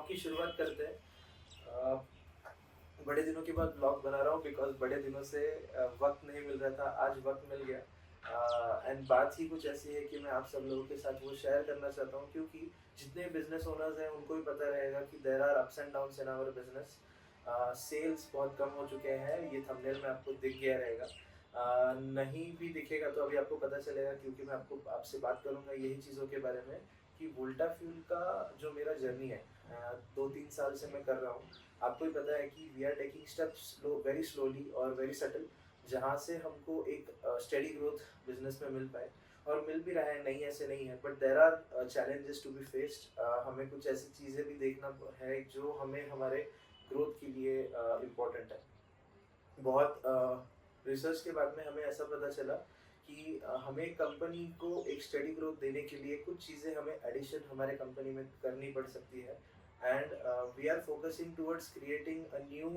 Blog की शुरुआत करते हैं। बड़े दिनों के बाद ब्लॉग बना रहा हूँ बिकॉज बड़े दिनों से वक्त नहीं मिल रहा था, आज वक्त मिल गया। एंड बात ही कुछ ऐसी है कि मैं आप सब लोगों के साथ वो शेयर करना चाहता हूँ, क्योंकि जितने बिजनेस ओनर्स हैं उनको भी पता रहेगा कि there are ups and downs in our business. Sales बहुत कम हो चुके हैं, ये थंबनेल में आपको दिख गया रहेगा। नहीं भी दिखेगा तो अभी आपको पता चलेगा, क्योंकि मैं आपको आपसे बात करूंगा यही चीज़ों के बारे में कि वोल्टा फ्यूल का जो मेरा जर्नी है 2-3 साल से मैं कर रहा हूँ। आपको ही पता है कि we are taking steps very slowly और वेरी सटल, जहाँ से हमको एक स्टेडी ग्रोथ बिजनेस में मिल पाए। और मिल भी रहा है, नहीं ऐसे नहीं है, but there are challenges to be faced. हमें कुछ ऐसी चीज़ें भी देखना है जो हमें हमारे ग्रोथ के लिए इम्पोर्टेंट है। बहुत रिसर्च के बाद में हमें ऐसा पता चला कि हमें कंपनी को एक स्टडी ग्रोथ देने के लिए कुछ चीज़ें हमें एडिशन हमारे कंपनी में करनी पड़ सकती है। And we are focusing towards creating a new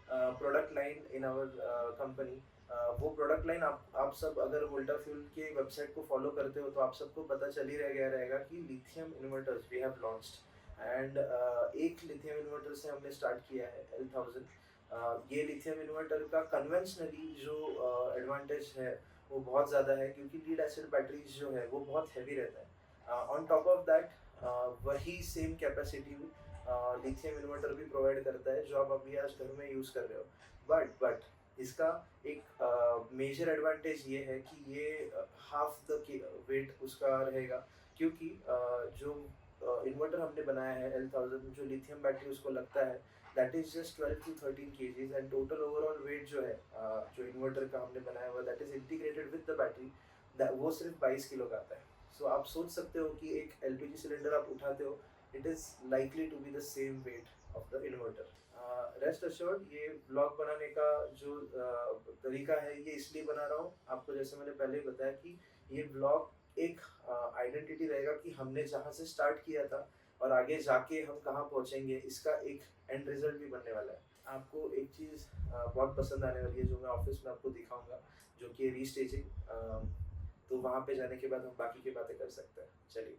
product line in our company. वो प्रोडक्ट लाइन आप सब अगर वोल्टा फ्यूल के वेबसाइट को फॉलो करते हो तो आप सबको पता चल ही रह गया रहेगा कि lithium inverters we have launched. And एक लिथियम इन्वर्टर से हमने स्टार्ट किया है L1000। ये लिथियम इन्वर्टर का कन्वेंशनली जो एडवांटेज है वो बहुत ज़्यादा है, क्योंकि लीड एसिड बैटरीज जो है वो बहुत हैवी रहता है। ऑन टॉप ऑफ दैट वही सेम कैपेसिटी लिथियम इन्वर्टर भी प्रोवाइड करता है जो आप अभी आज घर में यूज़ कर रहे हो। बट इसका एक मेजर एडवांटेज ये है कि ये हाफ द वेट उसका रहेगा, क्योंकि जो इन्वर्टर हमने बनाया है L1000, जो लिथियम बैटरी उसको लगता है that is just 12 to 13 kgs। And total overall wait जो है जो इन्वर्टर का हमने बनाया हुआ that is integrated with the battery, वो सिर्फ 22 किलो का आता है। सो आप सोच सकते हो कि एक एलपीजी सिलेंडर आप उठाते हो, it is likely to be the same weight of the inverter. Rest assured, ये ब्लॉग बनाने का जो तरीका है ये इसलिए बना रहा हूँ आपको, जैसे मैंने पहले ही बताया कि ये ब्लॉग एक आइडेंटिटी रहेगा कि हमने जहाँ से स्टार्ट किया था और आगे जाके हम कहाँ पहुँचेंगे, इसका एक एंड रिजल्ट भी बनने वाला है। आपको एक चीज़ बहुत पसंद आने वाली है जो मैं ऑफिस में आपको दिखाऊंगा, जो कि रीस्टेजिंग। तो वहाँ पे जाने के बाद हम बाकी की बातें कर सकते हैं। चलिए।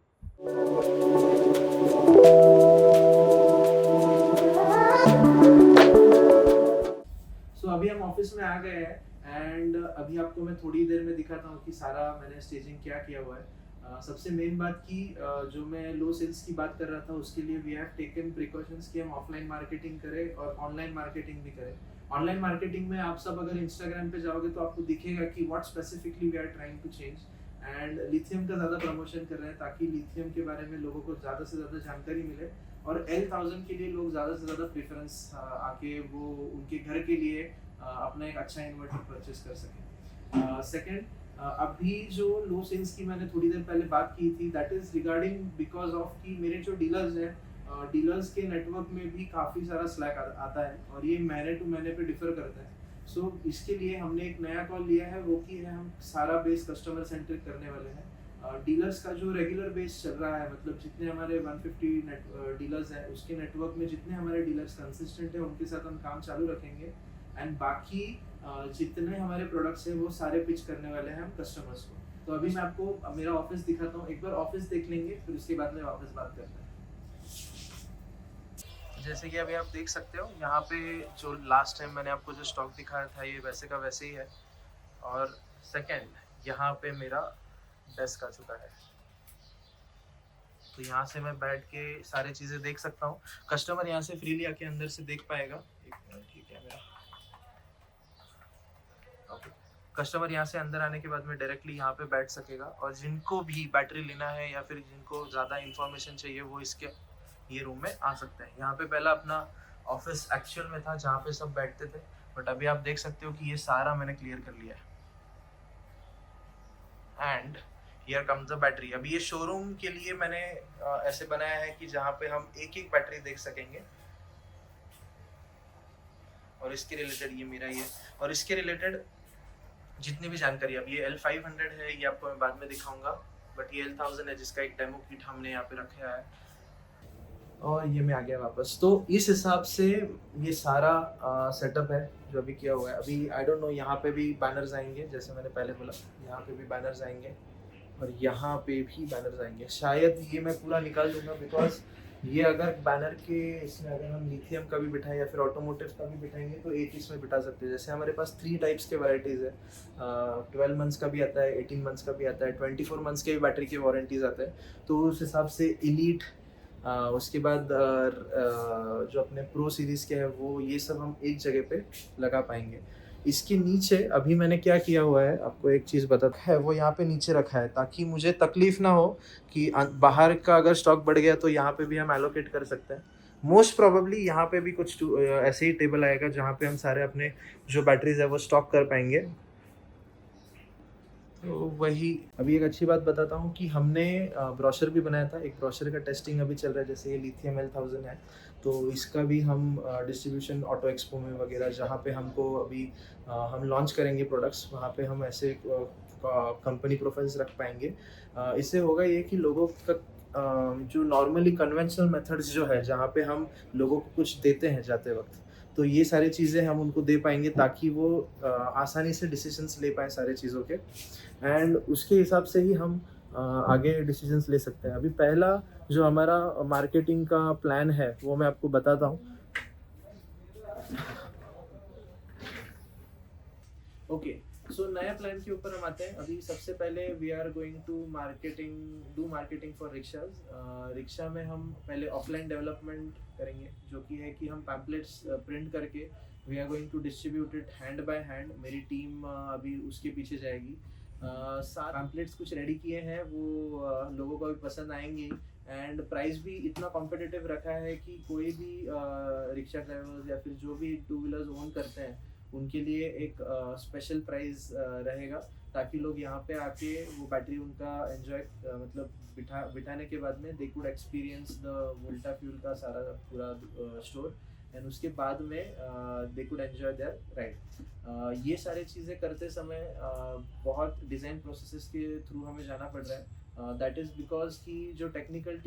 अभी हम ऑफिस में आ गए हैं एंड अभी आपको मैं थोड़ी देर में दिखाता हूँ कि सारा मैंने स्टेजिंग क्या किया हुआ है। सबसे मेन बात की जो मैं लो सेल्स की बात कर रहा था उसके लिए वी हैव टेकन प्रिकॉशंस कि हम ऑफलाइन मार्केटिंग करें और ऑनलाइन मार्केटिंग भी करें। ऑनलाइन मार्केटिंग में आप सब अगर इंस्टाग्राम पे जाओगे तो आपको दिखेगा कि what specifically we are trying to change. And lithium का ज़्यादा प्रमोशन कर रहे हैं ताकि लिथियम के बारे में लोगों को ज़्यादा से ज़्यादा जानकारी मिले और L1000 के लिए लोग ज़्यादा से ज़्यादा प्रेफरेंस आके वो उनके घर के लिए अपना एक अच्छा इन्वर्टर परचेस कर सकें। सेकंड, अभी जो लो सेल्स की मैंने थोड़ी देर पहले बात की थी that is regarding because of कि मेरे जो डीलर्स हैं, डीलर्स के नेटवर्क में भी काफ़ी सारा स्लैक आता है और ये महीने टू महीने पे डिफर करता है। सो इसके लिए हमने एक नया कॉल लिया है, वो कि है हम सारा बेस कस्टमर सेंट्रिक करने वाले हैं। डीलर्स का जो रेगुलर बेस चल रहा है, मतलब जितने हमारे 150 डीलर्स हैं उसके नेटवर्क में जितने हमारे डीलर्स कंसिस्टेंट हैं उनके साथ हम काम चालू रखेंगे। एंड बाकी जितने हमारे प्रोडक्ट्स हैं वो सारे पिच करने वाले हैं हम कस्टमर्स को। तो अभी मैं आपको मेरा ऑफिस दिखाता हूँ, एक बार ऑफिस देख लेंगे फिर उसके बाद में वापस बात करते हैं। जैसे कि अभी आप देख सकते हो यहाँ पे जो लास्ट टाइम मैंने आपको जो स्टॉक दिखाया था ये वैसे का वैसे ही है। और सेकंड, यहाँ पे मेरा डेस्क आ चुका है, तो यहाँ से मैं बैठ के सारी चीज़ें देख सकता हूँ। कस्टमर यहाँ से फ्रीली आके अंदर से देख पाएगा। एक मिनट, ठीक है मेरा ओके। कस्टमर यहाँ से अंदर आने के बाद में डायरेक्टली यहाँ पे बैठ सकेगा और जिनको भी बैटरी लेना है या फिर जिनको ज़्यादा इन्फॉर्मेशन चाहिए वो इसके ये रूम में आ सकते हैं। यहाँ पे पहला अपना ऑफिस एक्चुअल में था जहाँ पे सब बैठते थे, बट अभी आप देख सकते हो कि ये सारा मैंने क्लियर कर लिया है। And here comes the battery. अभी ये शोरूम के लिए मैंने ऐसे बनाया है कि जहाँ पे हम एक एक बैटरी देख सकेंगे और इसके रिलेटेड ये मेरा ये और इसके रिलेटेड जितनी भी जानकारी। अब ये L500 है, ये आपको मैं बाद में दिखाऊंगा, बट ये L1000 है जिसका एक डेमो किट हमने यहाँ पे रखा है। और ये मैं आ गया वापस। तो इस हिसाब से ये सारा सेटअप है जो अभी किया हुआ है। अभी आई डोंट नो, यहाँ पे भी बैनर्स आएंगे जैसे मैंने पहले बोला, यहाँ पे भी बैनर्स आएंगे और यहाँ पे भी बैनर्स आएंगे। शायद ये मैं पूरा निकाल दूंगा बिकॉज ये अगर बैनर के इसमें अगर हम लिथियम का भी बिठाएं या फिर ऑटोमोटिव का भी बिठाएंगे तो एक इसमें बिठा सकते हैं। जैसे हमारे पास 3 टाइप्स के वैरायटीज़ है, 12 मंथ्स का भी आता है, 18 मंथ्स का भी आता है, 24 मंथ्स के भी बैटरी की वारंटीज़ आते हैं। तो उस हिसाब से एलीट, उसके बाद जो अपने प्रो सीरीज़ के हैं वो, ये सब हम एक जगह पे लगा पाएंगे। इसके नीचे अभी मैंने क्या किया हुआ है, आपको एक चीज़ बता है, वो यहाँ पे नीचे रखा है ताकि मुझे तकलीफ ना हो कि बाहर का अगर स्टॉक बढ़ गया तो यहाँ पे भी हम एलोकेट कर सकते हैं। मोस्ट प्रोबेबली यहाँ पे भी कुछ ऐसे ही टेबल आएगा जहाँ पे हम सारे अपने जो बैटरीज है वो स्टॉक कर पाएंगे। तो वही, अभी एक अच्छी बात बताता हूँ कि हमने ब्रोशर भी बनाया था। एक ब्रोशर का टेस्टिंग अभी चल रहा है। जैसे ये लिथियम L1000 है, तो इसका भी हम डिस्ट्रीब्यूशन ऑटो एक्सपो में वगैरह, जहाँ पे हमको अभी हम लॉन्च करेंगे प्रोडक्ट्स, वहाँ पे हम ऐसे कंपनी प्रोफाइल्स रख पाएंगे। इससे होगा ये कि लोगों का जो नॉर्मली कन्वेंशनल मेथड्स जो है, जहाँ पे हम लोगों को कुछ देते हैं जाते वक्त, तो ये सारी चीज़ें हम उनको दे पाएंगे ताकि वो आसानी से डिसीजंस ले पाए सारे चीज़ों के, एंड उसके हिसाब से ही हम आगे डिसीजंस ले सकते हैं। अभी पहला जो हमारा मार्केटिंग का प्लान है वो मैं आपको बताता हूँ। ओके, सो नया प्लान के ऊपर हम आते हैं। अभी सबसे पहले we are going to marketing for rickshaws. Rickshaw में हम पहले ऑफलाइन डेवलपमेंट करेंगे, जो कि है कि हम पैम्पलेट्स प्रिंट करके we are going to distribute it hand by hand. मेरी टीम अभी उसके पीछे जाएगी। सात पैम्पलेट्स कुछ रेडी किए हैं, वो लोगों को भी पसंद आएंगे, एंड प्राइस भी इतना कॉम्पिटिटिव रखा है कि कोई भी रिक्शा ड्राइवर्स या फिर जो भी टू व्हीलर्स ओन करते हैं उनके लिए एक स्पेशल प्राइस रहेगा, ताकि लोग यहाँ पे आके वो बैटरी उनका एंजॉय, मतलब बिठाने के बाद में they could experience the Volta fuel का सारा पूरा स्टोर, एंड उसके बाद में they could enjoy their ride. ये सारी चीज़ें करते समय बहुत डिज़ाइन प्रोसेसेस के थ्रू हमें जाना पड़ रहा है। दैट इज़ बिकॉज कि जो टेक्निकल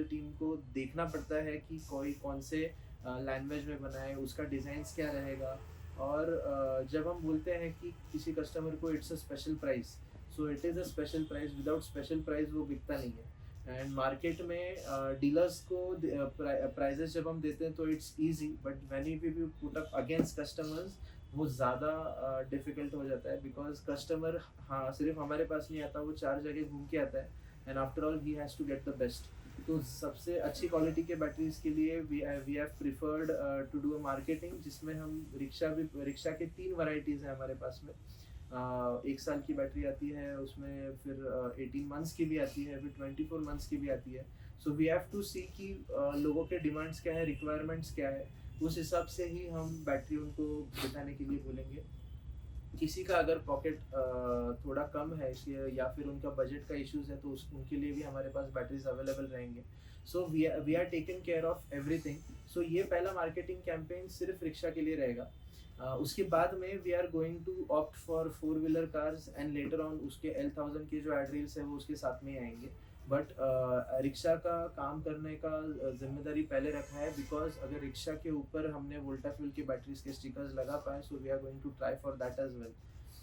टीम को देखना पड़ता है कि कोई कौन से लैंग्वेज में बनाए, उसका डिज़ाइंस क्या रहेगा। और जब हम बोलते हैं कि किसी कस्टमर को it's a special price, so it is a special price. Without special price वो बिकता नहीं है। एंड मार्केट में डीलर्स को प्राइजेस जब हम देते हैं तो it's easy, but when you put up against customers वो ज़्यादा डिफिकल्ट हो जाता है, बिकॉज कस्टमर हाँ सिर्फ हमारे पास नहीं आता, वो 4 जगह घूम के आता है, and after all he has to get the best. तो सबसे अच्छी क्वालिटी के बैटरीज के लिए we have preferred to do a marketing, जिसमें हम रिक्शा के 3 वैरायटीज़ हैं हमारे पास में। 1 साल की बैटरी आती है उसमें, फिर 18 मंथ्स की भी आती है, फिर 24 मंथ्स की भी आती है। सो वी हैव टू सी कि लोगों के डिमांड्स क्या है, रिक्वायरमेंट्स क्या है, उस हिसाब से ही हम बैटरी उनको बिठाने के लिए बोलेंगे। किसी का अगर पॉकेट थोड़ा कम है इसलिए, या फिर उनका बजट का इश्यूज है, तो उनके लिए भी हमारे पास बैटरीज अवेलेबल रहेंगे। So we are taken care of everything. सो ये पहला मार्केटिंग कैंपेन सिर्फ रिक्शा के लिए रहेगा। उसके बाद में we are going to opt for 4 wheeler cars, and later on उसके L1000 के जो एड्रील्स है वो उसके साथ में ही आएंगे। बट रिक्शा का काम करने का जिम्मेदारी पहले रखा है, बिकॉज अगर रिक्शा के ऊपर हमने वोल्टा फ्यूल की बैटरीज के स्टिकर्स लगा पाए, so we are going to try for that as well.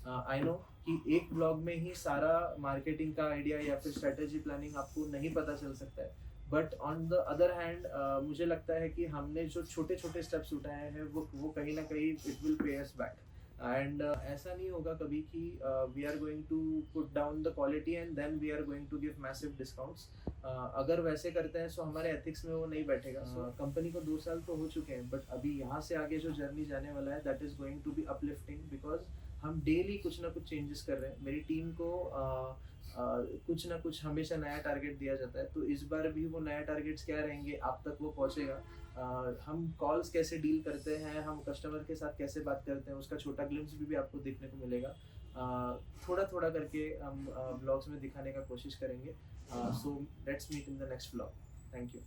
I know कि एक ब्लॉग में ही सारा मार्केटिंग का आइडिया या फिर स्ट्रेटेजी प्लानिंग आपको नहीं पता चल सकता है, but on the other hand मुझे लगता है कि हमने जो छोटे छोटे स्टेप्स उठाए हैं वो कहीं ना कहीं it will pay us back. And ऐसा नहीं होगा कभी कि we are going to put down the quality and then we are going to give massive discounts. अगर वैसे करते हैं सो हमारे एथिक्स में वो नहीं बैठेगा। कंपनी को 2 साल तो हो चुके हैं, बट अभी यहाँ से आगे जो जर्नी जाने वाला है that is going to be uplifting, because हम डेली कुछ ना कुछ चेंजेस कर रहे हैं। मेरी टीम को कुछ ना कुछ हमेशा नया टारगेट दिया जाता है, तो इस बार भी वो नया टारगेट्स क्या रहेंगे आप तक वो पहुंचेगा। हम कॉल्स कैसे डील करते हैं, हम कस्टमर के साथ कैसे बात करते हैं, उसका छोटा ग्लिम्स भी आपको देखने को मिलेगा। थोड़ा थोड़ा करके हम ब्लॉग्स में दिखाने का कोशिश करेंगे। So let's meet in the next blog. Thank you.